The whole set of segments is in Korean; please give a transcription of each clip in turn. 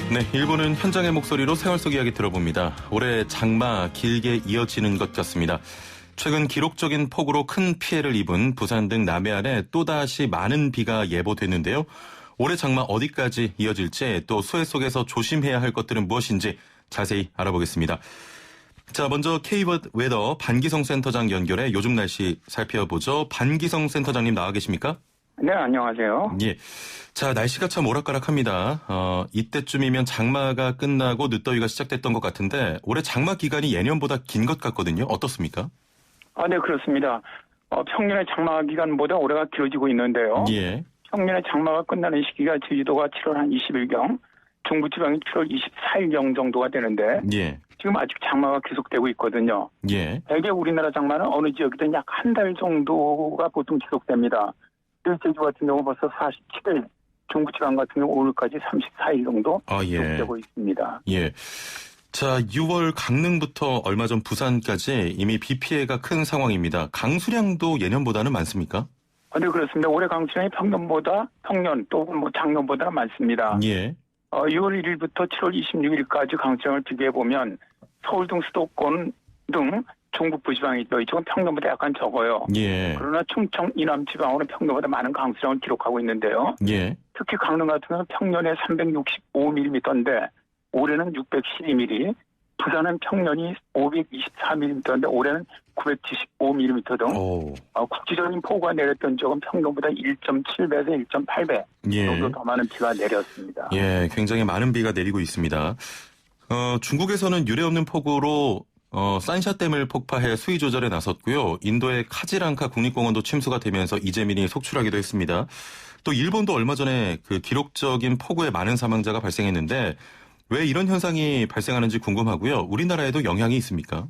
네, 일부는 현장의 목소리로 생활 속 이야기 들어봅니다. 올해 장마 길게 이어지는 것 같습니다. 최근 기록적인 폭우로 큰 피해를 입은 부산 등 남해안에 또다시 많은 비가 예보됐는데요. 올해 장마 어디까지 이어질지 또 수해 속에서 조심해야 할 것들은 무엇인지 자세히 알아보겠습니다. 자, 먼저 K웨더 반기성 센터장 연결해 요즘 날씨 살펴보죠. 반기성 센터장님 나와 계십니까? 네, 안녕하세요. 예. 자, 날씨가 참 오락가락합니다. 이때쯤이면 장마가 끝나고 늦더위가 시작됐던 것 같은데 올해 장마 기간이 예년보다 긴 것 같거든요. 어떻습니까? 네, 그렇습니다. 평년의 장마 기간보다 올해가 길어지고 있는데요. 예. 평년의 장마가 끝나는 시기가 제주도가 7월 한 20일경, 중부지방이 7월 24일경 정도가 되는데 예. 지금 아직 장마가 계속되고 있거든요. 예. 대개 우리나라 장마는 어느 지역이든 약 한 달 정도가 보통 지속됩니다. 제주 같은 경우 벌써 47일, 중부지방 같은 경우 오늘까지 34일 정도 지속되고 있습니다. 예. 자, 6월 강릉부터 얼마 전 부산까지 이미 비 피해가 큰 상황입니다. 강수량도 예년보다는 많습니까? 네, 그렇습니다. 올해 강수량이 평년 또는 작년보다는 많습니다. 예. 6월 1일부터 7월 26일까지 강수량을 비교해보면 서울 등 수도권 등 중북부 지방이죠. 이쪽은 평년보다 약간 적어요. 예. 그러나 충청 이남 지방으로는 평년보다 많은 강수량을 기록하고 있는데요. 예. 특히 강릉 같은 경우는 평년에 365mm인데 올해는 612mm, 부산은 평년이 524mm인데 올해는 975mm 등 국지적인 폭우가 내렸던 적은 평년보다 1.7배에서 1.8배 정도 더 많은 비가 내렸습니다. 예, 굉장히 많은 비가 내리고 있습니다. 중국에서는 유례없는 폭우로 산샤댐을 폭파해 수위 조절에 나섰고요. 인도의 카지랑카 국립공원도 침수가 되면서 이재민이 속출하기도 했습니다. 또 일본도 얼마 전에 그 기록적인 폭우에 많은 사망자가 발생했는데 왜 이런 현상이 발생하는지 궁금하고요. 우리나라에도 영향이 있습니까?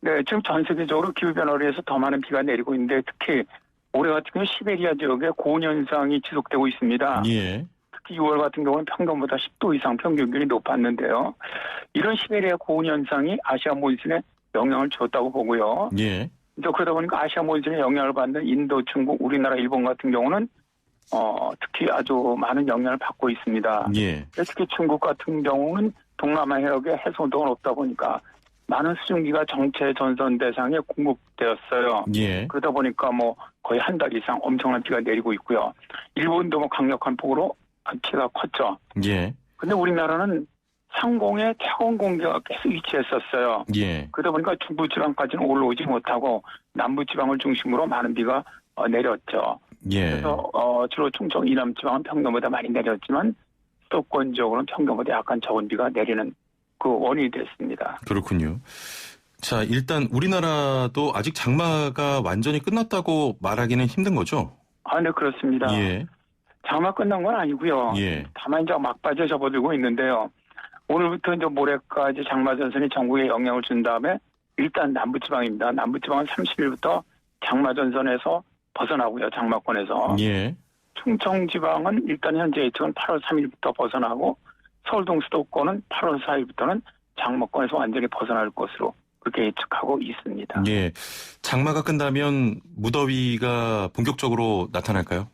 네, 지금 전 세계적으로 기후변화로 인해서 더 많은 비가 내리고 있는데 특히 올해 같은 경우 시베리아 지역에 고온 현상이 지속되고 있습니다. 예. 특히 6월 같은 경우는 평균보다 10도 이상 평균기온이 높았는데요. 이런 시베리아 고온 현상이 아시아 몬순에 영향을 줬다고 보고요. 예. 그러다 보니까 아시아 몬순에 영향을 받는 인도, 중국, 우리나라, 일본 같은 경우는 특히 아주 많은 영향을 받고 있습니다. 예. 특히 중국 같은 경우는 동남아 해역에 해수운동은 없다 보니까 많은 수증기가 정체 전선 대상에 공급되었어요. 예. 그러다 보니까 거의 한 달 이상 엄청난 비가 내리고 있고요. 일본도 강력한 폭우로 피해가 컸죠. 예. 근데 우리나라는 상공에 차가운 공기가 계속 위치했었어요. 예. 그러다 보니까 중부지방까지는 올라오지 못하고 남부지방을 중심으로 많은 비가 내렸죠. 예. 그래서 주로 충청 이남 지방은 평년보다 많이 내렸지만 수도권 지역으로는 평년보다 약간 적은 비가 내리는 그 원인이 됐습니다. 그렇군요. 자, 일단 우리나라도 아직 장마가 완전히 끝났다고 말하기는 힘든 거죠? 네, 그렇습니다. 예. 장마 끝난 건 아니고요. 예. 다만 이제 막바지에 접어들고 있는데요. 오늘부터 이제 모레까지 장마 전선이 전국에 영향을 준 다음에 일단 남부지방입니다. 남부지방은 30일부터 장마 전선에서 벗어나고요. 장마권에서. 예. 충청지방은 일단 현재 예측은 8월 3일부터 벗어나고 서울 등 수도권은 8월 4일부터는 장마권에서 완전히 벗어날 것으로 그렇게 예측하고 있습니다. 예. 장마가 끝나면 무더위가 본격적으로 나타날까요?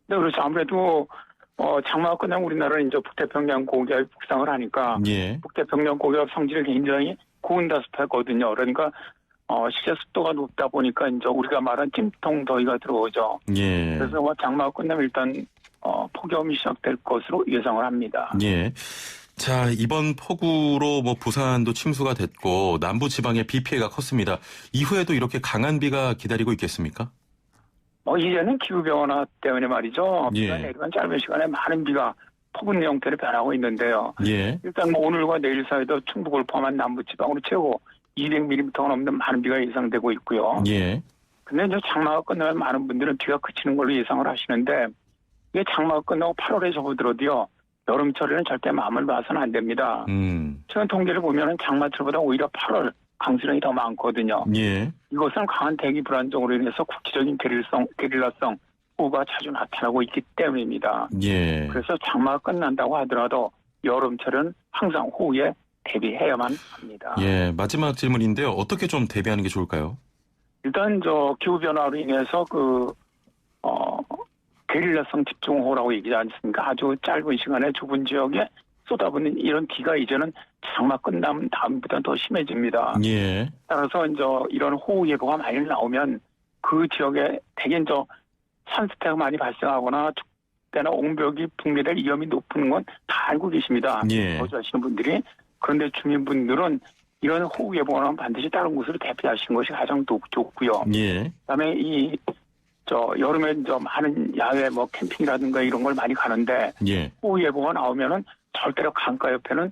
네, 그렇죠. 아무래도 장마가 끝나면 우리나라는 이제 북태평양 고기압이 북상을 하니까 예. 북태평양 고기압 성질이 굉장히 고온다습하거든요. 그러니까 실제 습도가 높다 보니까 이제 우리가 말한 찜통 더위가 들어오죠. 예. 그래서 장마가 끝나면 일단 폭염이 시작될 것으로 예상을 합니다. 예. 자, 이번 폭우로 부산도 침수가 됐고 남부 지방에 비 피해가 컸습니다. 이후에도 이렇게 강한 비가 기다리고 있겠습니까? 이제는 기후변화 때문에 말이죠. 예. 비가 내리면 짧은 시간에 많은 비가 폭우의 형태로 변하고 있는데요. 예. 일단 오늘과 내일 사이도 충북을 포함한 남부지방으로 최고 200mm가 넘는 많은 비가 예상되고 있고요. 예. 근데 이제 장마가 끝나면 많은 분들은 비가 그치는 걸로 예상을 하시는데 이게 장마가 끝나고 8월에 접어들어도요. 여름철에는 절대 마음을 봐서는 안 됩니다. 최근 통계를 보면은 장마철보다 오히려 8월 강수량이 더 많거든요. 예. 이것은 강한 대기 불안정으로 인해서 국지적인 게릴라성 폭우가 자주 나타나고 있기 때문입니다. 예. 그래서 장마가 끝난다고 하더라도 여름철은 항상 호우에 대비해야만 합니다. 예, 마지막 질문인데요. 어떻게 좀 대비하는 게 좋을까요? 일단 기후변화로 인해서 게릴라성 집중호우라고 얘기하지 않습니까? 아주 짧은 시간에 좁은 지역에 쏟아붓는 이런 비가 이제는 장마 끝나면 다음부터 더 심해집니다. 예. 따라서 이제 이런 호우 예보가 많이 나오면 그 지역에 대개 이제 산사태가 많이 발생하거나 축대나 옹벽이 붕괴될 위험이 높은 건 다 알고 계십니다. 예. 거주하시는 분들이. 그런데 주민분들은 이런 호우 예보가 나오면 반드시 다른 곳으로 대피하시는 것이 가장 좋고요. 예. 그다음에 여름에 많은 야외 캠핑이라든가 이런 걸 많이 가는데 예. 호우 예보가 나오면은 절대로 강가 옆에는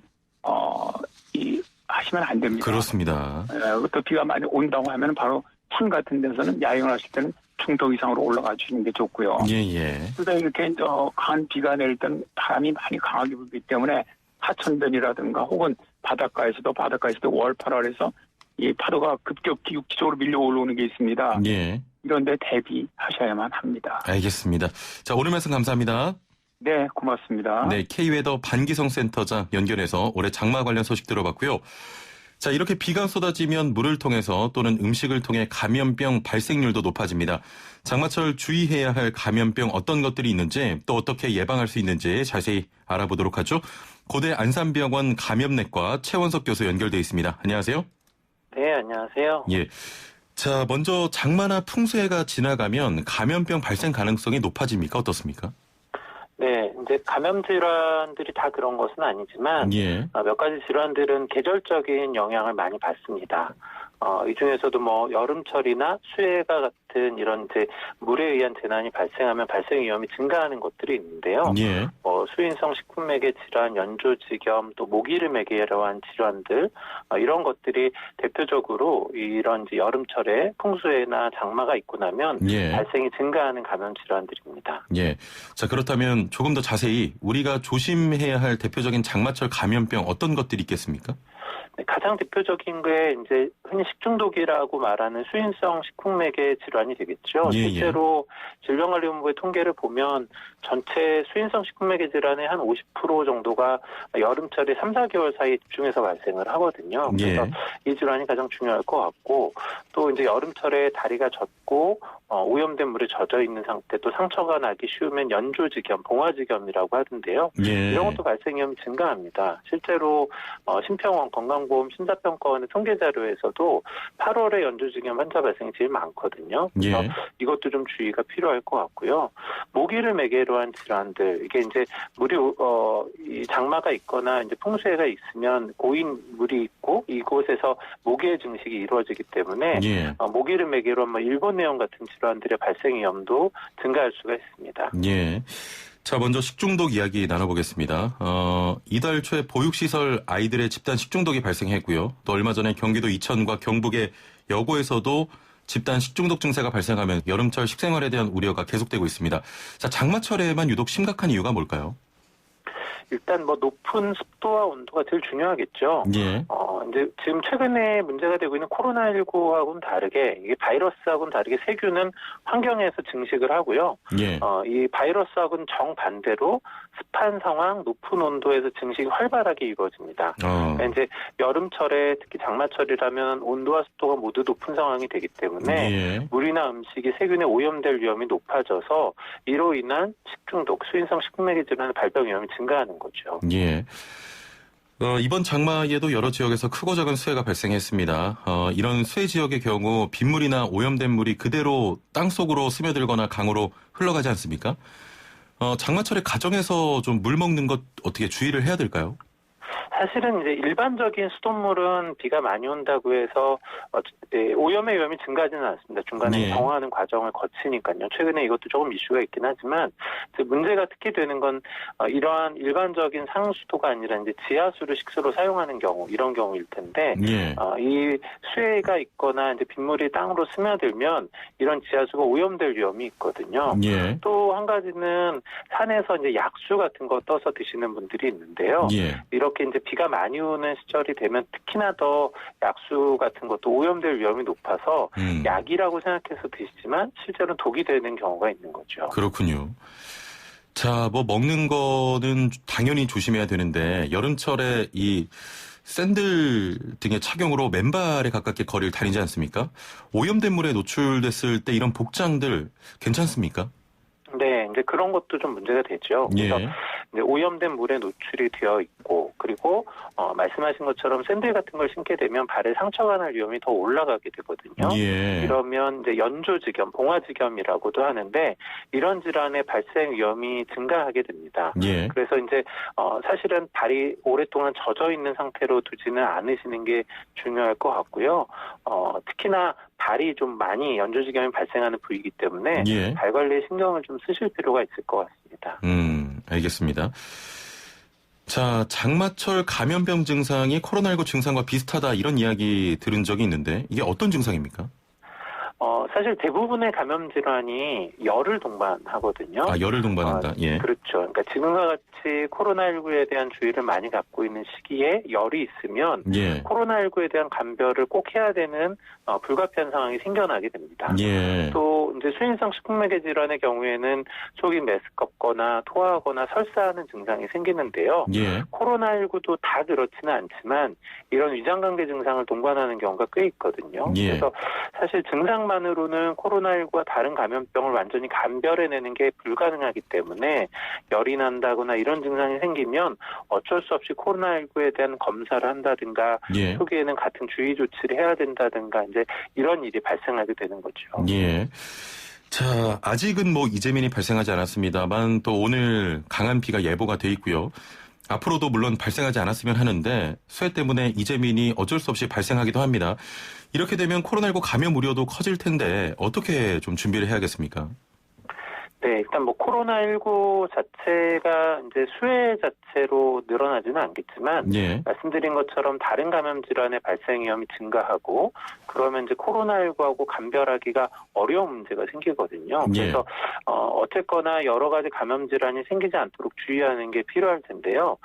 하시면 안 됩니다. 그렇습니다. 또 비가 많이 온다고 하면 바로 산 같은 데서는 야영을 하실 때는 중턱 이상으로 올라가 주시는 게 좋고요. 예. 그다음에 이렇게 강한 비가 내릴 때는 바람이 많이 강하게 불기 때문에 하천변이라든가 혹은 바닷가에서도 5월, 8월에서 이 파도가 급격히 육지적으로 밀려 올라오는 게 있습니다. 예. 이런 데 대비하셔야만 합니다. 알겠습니다. 자, 오늘 말씀 감사합니다. 네, 고맙습니다. 네, K웨더 반기성 센터장 연결해서 올해 장마 관련 소식 들어봤고요. 자, 이렇게 비가 쏟아지면 물을 통해서 또는 음식을 통해 감염병 발생률도 높아집니다. 장마철 주의해야 할 감염병 어떤 것들이 있는지 또 어떻게 예방할 수 있는지 자세히 알아보도록 하죠. 고대 안산병원 감염내과 최원석 교수 연결돼 있습니다. 안녕하세요. 네, 안녕하세요. 예. 자, 먼저 장마나 풍수해가 지나가면 감염병 발생 가능성이 높아집니까? 어떻습니까? 네, 이제 감염 질환들이 다 그런 것은 아니지만 예. 몇 가지 질환들은 계절적인 영향을 많이 받습니다. 이 중에서도 여름철이나 수해가 같은 이런 이제 물에 의한 재난이 발생하면 발생 위험이 증가하는 것들이 있는데요. 예. 수인성 식품매개 질환, 연조직염, 또 모기름에게 이러한 질환들 이런 것들이 대표적으로 이런 이제 여름철에 풍수해나 장마가 있고 나면 예. 발생이 증가하는 감염 질환들입니다. 예. 자, 그렇다면 조금 더 자세히 우리가 조심해야 할 대표적인 장마철 감염병 어떤 것들이 있겠습니까? 네, 가장 대표적인 게 이제 흔히 식중독이라고 말하는 수인성 식품매개 질환이 되겠죠. 예, 실제로 질병관리본부의 통계를 보면 전체 수인성 식품매개 질환의 한 50% 정도가 여름철에 3, 4개월 사이에 집중해서 발생을 하거든요. 그래서 이 질환이 가장 중요할 것 같고 또 이제 여름철에 다리가 젖고 오염된 물에 젖어 있는 상태 또 상처가 나기 쉬우면 연조직염, 봉화직염이라고 하던데요. 예. 이런 것도 발생 위험이 증가합니다. 실제로 심평원 건강보험 심사평가원의 통계 자료에서도 8월에 연조직염 환자 발생이 제일 많거든요. 그래서 이것도 좀 주의가 필요할 것 같고요. 모기를 매개로 한 질환들 이게 이제 물이 이 장마가 있거나 이제 풍수해가 있으면 고인 물이 있고 이곳에서 모기의 증식이 이루어지기 때문에 모기를 매개로 한 일본내염 같은 질환들의 발생 위험도 증가할 수가 있습니다. 예. 자, 먼저 식중독 이야기 나눠보겠습니다. 이달 초에 보육시설 아이들의 집단 식중독이 발생했고요. 또 얼마 전에 경기도 이천과 경북의 여고에서도 집단 식중독 증세가 발생하면 여름철 식생활에 대한 우려가 계속되고 있습니다. 자, 장마철에만 유독 심각한 이유가 뭘까요? 일단 높은 습도와 온도가 제일 중요하겠죠. 예. 이제 지금 최근에 문제가 되고 있는 코로나19하고는 다르게 이게 바이러스하고는 다르게 세균은 환경에서 증식을 하고요. 예. 이 바이러스하고는 정반대로 습한 상황, 높은 온도에서 증식이 활발하게 이루어집니다. 그러니까 이제 여름철에 특히 장마철이라면 온도와 습도가 모두 높은 상황이 되기 때문에 물이나 음식이 세균에 오염될 위험이 높아져서 이로 인한 식중독, 수인성 식품매개 질환의 발병 위험이 증가하는 거죠. 예. 이번 장마에도 여러 지역에서 크고 작은 수해가 발생했습니다. 이런 수해 지역의 경우 빗물이나 오염된 물이 그대로 땅속으로 스며들거나 강으로 흘러가지 않습니까? 장마철에 가정에서 좀 물 먹는 것 어떻게 주의를 해야 될까요? 사실은 이제 일반적인 수돗물은 비가 많이 온다고 해서 오염의 위험이 증가하지는 않습니다. 중간에 정화하는 과정을 거치니까요. 최근에 이것도 조금 이슈가 있긴 하지만 문제가 특히 되는 건 이러한 일반적인 상수도가 아니라 이제 지하수를 식수로 사용하는 경우 이런 경우일 텐데 이 수해가 있거나 이제 빗물이 땅으로 스며들면 이런 지하수가 오염될 위험이 있거든요. 또 한 가지는 산에서 이제 약수 같은 거 떠서 드시는 분들이 있는데요. 이렇게 이제 비가 많이 오는 시절이 되면 특히나 더 약수 같은 것도 오염될 위험이 높아서 약이라고 생각해서 드시지만 실제로는 독이 되는 경우가 있는 거죠. 그렇군요. 자, 먹는 거는 당연히 조심해야 되는데 여름철에 이 샌들 등의 착용으로 맨발에 가깝게 거리를 다니지 않습니까? 오염된 물에 노출됐을 때 이런 복장들 괜찮습니까? 네, 이제 그런 것도 좀 문제가 되죠. 그래서 예. 이제 오염된 물에 노출이 되어 있고, 그리고 말씀하신 것처럼 샌들 같은 걸 신게 되면 발에 상처가 날 위험이 더 올라가게 되거든요. 예. 이러면 이제 연조직염, 봉화직염이라고도 하는데 이런 질환의 발생 위험이 증가하게 됩니다. 예. 그래서 이제 사실은 발이 오랫동안 젖어 있는 상태로 두지는 않으시는 게 중요할 것 같고요. 특히나 발이 좀 많이 연조직염이 발생하는 부위이기 때문에 예. 발 관리에 신경을 좀 쓰실 필요가 있을 것 같습니다. 알겠습니다. 자, 장마철 감염병 증상이 코로나19 증상과 비슷하다 이런 이야기 들은 적이 있는데 이게 어떤 증상입니까? 사실 대부분의 감염 질환이 열을 동반하거든요. 아, 열을 동반한다. 예. 그렇죠. 그러니까 지금과 같이 코로나19에 대한 주의를 많이 갖고 있는 시기에 열이 있으면 예. 코로나19에 대한 감별을 꼭 해야 되는 불가피한 상황이 생겨나게 됩니다. 예. 또 이제 수인성 식품매개 질환의 경우에는 속이 메스껍거나 토하거나 설사하는 증상이 생기는데요. 예. 코로나19도 다 그렇지는 않지만 이런 위장관계 증상을 동반하는 경우가 꽤 있거든요. 예. 그래서 사실 증상만으로는 코로나19와 다른 감염병을 완전히 감별해내는 게 불가능하기 때문에 열이 난다거나 이런 증상이 생기면 어쩔 수 없이 코로나19에 대한 검사를 한다든가 예. 초기에는 같은 주의 조치를 해야 된다든가 이제 이런 일이 발생하게 되는 거죠. 예. 자, 아직은 뭐 이재민이 발생하지 않았습니다만 또 오늘 강한 비가 예보가 돼 있고요. 앞으로도 물론 발생하지 않았으면 하는데 쇠 때문에 이재민이 어쩔 수 없이 발생하기도 합니다. 이렇게 되면 코로나19 감염 우려도 커질 텐데 어떻게 좀 준비를 해야겠습니까? 네, 일단 뭐 코로나19 자체가 이제 수혜 자체로 늘어나지는 않겠지만 예. 말씀드린 것처럼 다른 감염 질환의 발생 위험이 증가하고 그러면 이제 코로나19하고 감별하기가 어려운 문제가 생기거든요. 예. 그래서 어쨌거나 여러 가지 감염 질환이 생기지 않도록 주의하는 게 필요할 텐데요.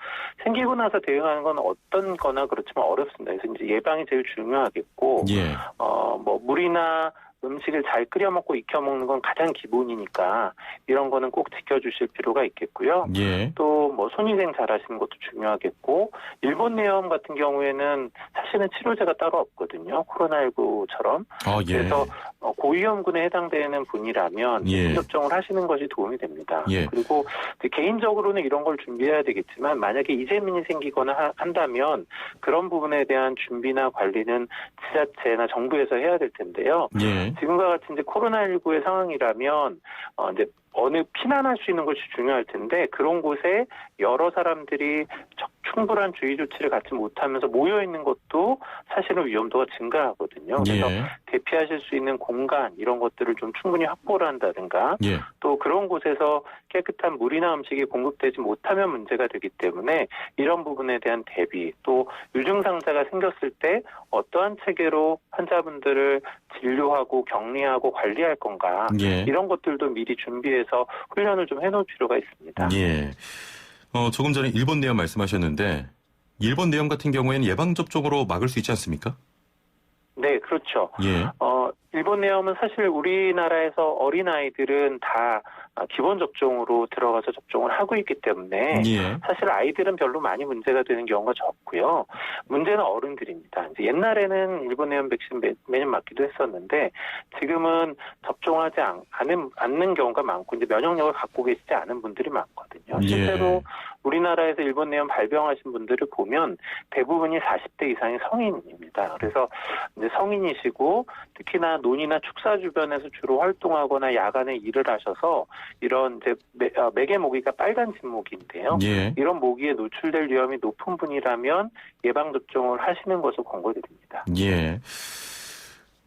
생기고 나서 대응하는 건 어떤 거나 그렇지만 어렵습니다. 그래서 이제 예방이 제일 중요하겠고 예. 뭐 물이나 음식을 잘 끓여 먹고 익혀 먹는 건 가장 기본이니까 이런 거는 꼭 지켜주실 필요가 있겠고요. 예. 또 뭐 손위생 잘 하시는 것도 중요하겠고 일본 내염 같은 경우에는 사실은 치료제가 따로 없거든요. 코로나19처럼. 아, 예. 그래서 고위험군에 해당되는 분이라면 예. 접종을 하시는 것이 도움이 됩니다. 예. 그리고 개인적으로는 이런 걸 준비해야 되겠지만 만약에 이재민이 생기거나 한다면 그런 부분에 대한 준비나 관리는 지자체나 정부에서 해야 될 텐데요. 예. 지금과 같이 이제 코로나19의 상황이라면 이제 어느 피난할 수 있는 것이 중요할 텐데 그런 곳에 여러 사람들이 충분한 주의 조치를 갖지 못하면서 모여 있는 것도 사실은 위험도가 증가하거든요. 그래서 예. 대피하실 수 있는 공간 이런 것들을 좀 충분히 확보를 한다든가 예. 또 그런 곳에서 깨끗한 물이나 음식이 공급되지 못하면 문제가 되기 때문에 이런 부분에 대한 대비 또 유증상자가 생겼을 때 어떠한 체계로 환자분들을 진료하고 격리하고 관리할 건가 예. 이런 것들도 미리 준비해서 훈련을 좀 해놓을 필요가 있습니다. 예. 조금 전에 일본 내염 말씀하셨는데 일본 내염 같은 경우에는 예방접종으로 막을 수 있지 않습니까? 네, 그렇죠. 예. 일본 내염은 사실 우리나라에서 어린아이들은 다 기본 접종으로 들어가서 접종을 하고 있기 때문에 예. 사실 아이들은 별로 많이 문제가 되는 경우가 적고요. 문제는 어른들입니다. 이제 옛날에는 일본 내염 백신 매년 맞기도 했었는데 지금은 접종하지 않는 경우가 많고 이제 면역력을 갖고 계시지 않은 분들이 많거든요. 실제로 예. 우리나라에서 일본 내염 발병하신 분들을 보면 대부분이 40대 이상의 성인입니다. 그래서 이제 성인이시고 특히나 논이나 축사 주변에서 주로 활동하거나 야간에 일을 하셔서 이런 이제 매개 모기가 빨간 진모기인데요. 예. 이런 모기에 노출될 위험이 높은 분이라면 예방 접종을 하시는 것을 권고드립니다. 예.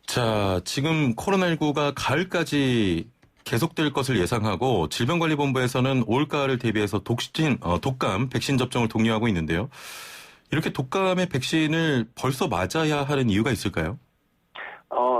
자, 지금 코로나19가 가을까지 계속될 것을 예상하고 질병관리본부에서는 올가을을 대비해서 독감 백신 접종을 독려하고 있는데요. 이렇게 독감의 백신을 벌써 맞아야 하는 이유가 있을까요?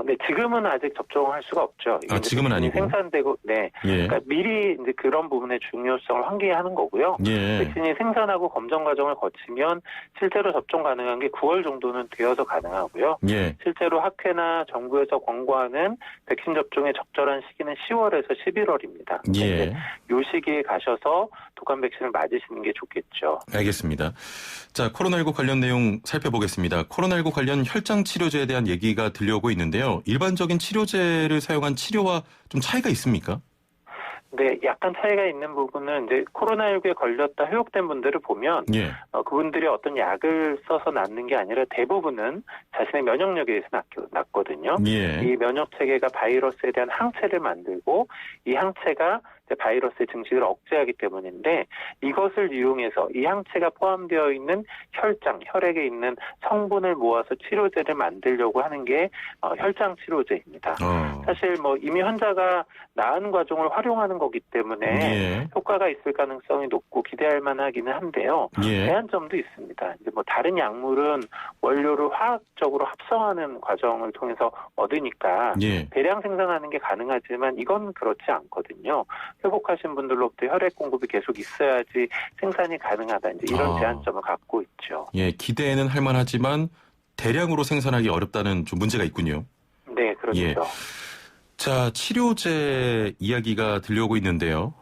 네, 지금은 아직 접종할 수가 없죠. 지금은 아니고. 생산되고, 네. 예. 그러니까 미리 이제 그런 부분의 중요성을 환기하는 거고요. 예. 백신이 생산하고 검정 과정을 거치면 실제로 접종 가능한 게 9월 정도는 되어서 가능하고요. 예. 실제로 학회나 정부에서 권고하는 백신 접종의 적절한 시기는 10월에서 11월입니다. 예. 이 시기에 가셔서 독감 백신을 맞으시는 게 좋겠죠. 알겠습니다. 자, 코로나19 관련 내용 살펴보겠습니다. 코로나19 관련 혈장 치료제에 대한 얘기가 들려오고 있는데요. 일반적인 치료제를 사용한 치료와 좀 차이가 있습니까? 네, 약간 차이가 있는 부분은 이제 코로나19에 걸렸다 회복된 분들을 보면 예. 그분들이 어떤 약을 써서 낫는 게 아니라 대부분은 자신의 면역력에 의해서 낫거든요. 예. 이 면역 체계가 바이러스에 대한 항체를 만들고 이 항체가 바이러스의 증식을 억제하기 때문인데 이것을 이용해서 이 항체가 포함되어 있는 혈장, 혈액에 있는 성분을 모아서 치료제를 만들려고 하는 게 혈장 치료제입니다. 사실 뭐 이미 환자가 나은 과정을 활용하는 거기 때문에 예. 효과가 있을 가능성이 높고 기대할 만하기는 한데요. 예. 제한점도 있습니다. 이제 뭐 다른 약물은 원료를 화학적으로 합성하는 과정을 통해서 얻으니까 예. 대량 생산하는 게 가능하지만 이건 그렇지 않거든요. 회복하신 분들로부터 혈액 공급이 계속 있어야지 생산이 가능하다. 이제 이런 제한점을 갖고 있죠. 예, 기대는 할 만하지만 대량으로 생산하기 어렵다는 좀 문제가 있군요. 네, 그렇죠. 예. 자, 치료제 이야기가 들려오고 있는데요.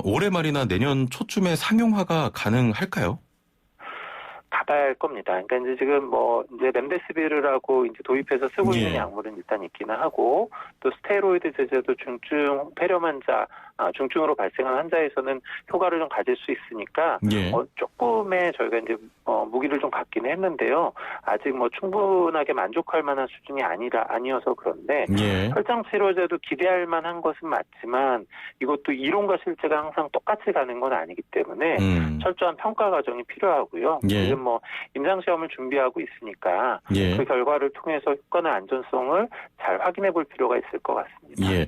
올해 말이나 내년 초쯤에 상용화가 가능할까요? 가봐야 할 겁니다. 그러니까 이제 지금 이제 렘데시비르라고 이제 도입해서 쓰고 있는 예. 약물은 일단 있기는 하고 또 스테로이드 제제도 중증 폐렴 환자, 중증으로 발생한 환자에서는 효과를 좀 가질 수 있으니까 예. 조금의 저희가 이제 무기를 좀 갖기는 했는데요. 아직 충분하게 만족할 만한 수준이 아니어서 그런데 예. 혈장 치료제도 기대할 만한 것은 맞지만 이것도 이론과 실제가 항상 똑같이 가는 건 아니기 때문에 철저한 평가 과정이 필요하고요. 예. 지금 임상 시험을 준비하고 있으니까 예. 그 결과를 통해서 효과나 안전성을 잘 확인해 볼 필요가 있을 것 같습니다. 예.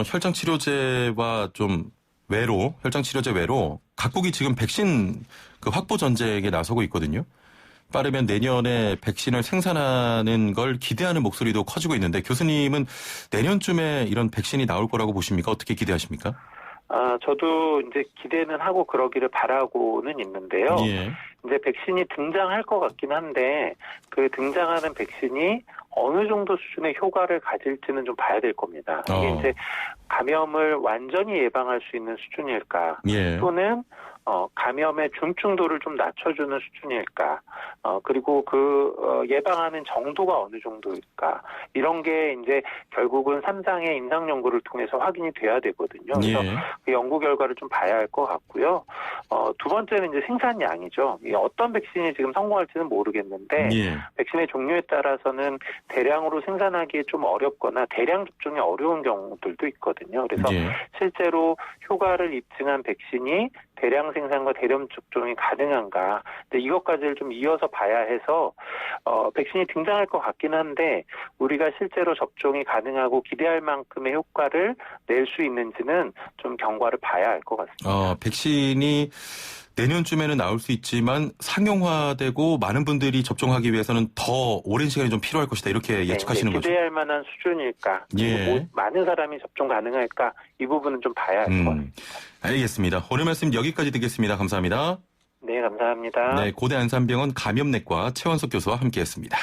혈장 치료제와 좀 혈장 치료제 외로 각국이 지금 백신 확보 전쟁에 나서고 있거든요. 빠르면 내년에 백신을 생산하는 걸 기대하는 목소리도 커지고 있는데 교수님은 내년쯤에 이런 백신이 나올 거라고 보십니까? 어떻게 기대하십니까? 저도 이제 기대는 하고 그러기를 바라고는 있는데요. 예. 이제 백신이 등장할 것 같긴 한데 그 등장하는 백신이 어느 정도 수준의 효과를 가질지는 좀 봐야 될 겁니다. 이게 이제 감염을 완전히 예방할 수 있는 수준일까? 예. 또는 감염의 중증도를 좀 낮춰주는 수준일까? 그리고 예방하는 정도가 어느 정도일까? 이런 게 이제 결국은 3상의 임상 연구를 통해서 확인이 돼야 되거든요. 그래서 예. 그 연구 결과를 좀 봐야 할 것 같고요. 두 번째는 이제 생산량이죠. 어떤 백신이 지금 성공할지는 모르겠는데 예. 백신의 종류에 따라서는 대량으로 생산하기에 좀 어렵거나 대량 접종이 어려운 경우들도 있거든요. 그래서 예. 실제로 효과를 입증한 백신이 대량 생산과 대량 접종이 가능한가. 근데 이것까지를 좀 이어서 봐야 해서 백신이 등장할 것 같긴 한데 우리가 실제로 접종이 가능하고 기대할 만큼의 효과를 낼 수 있는지는 좀 경과를 봐야 할 것 같습니다. 백신이 내년쯤에는 나올 수 있지만 상용화되고 많은 분들이 접종하기 위해서는 더 오랜 시간이 좀 필요할 것이다. 이렇게 예측하시는 거죠? 기대할 만한 수준일까? 예. 많은 사람이 접종 가능할까? 이 부분은 좀 봐야 할 것 같습니다. 알겠습니다. 오늘 말씀 여기까지 듣겠습니다. 감사합니다. 네, 감사합니다. 네, 고대 안산병원 감염내과 최원석 교수와 함께했습니다.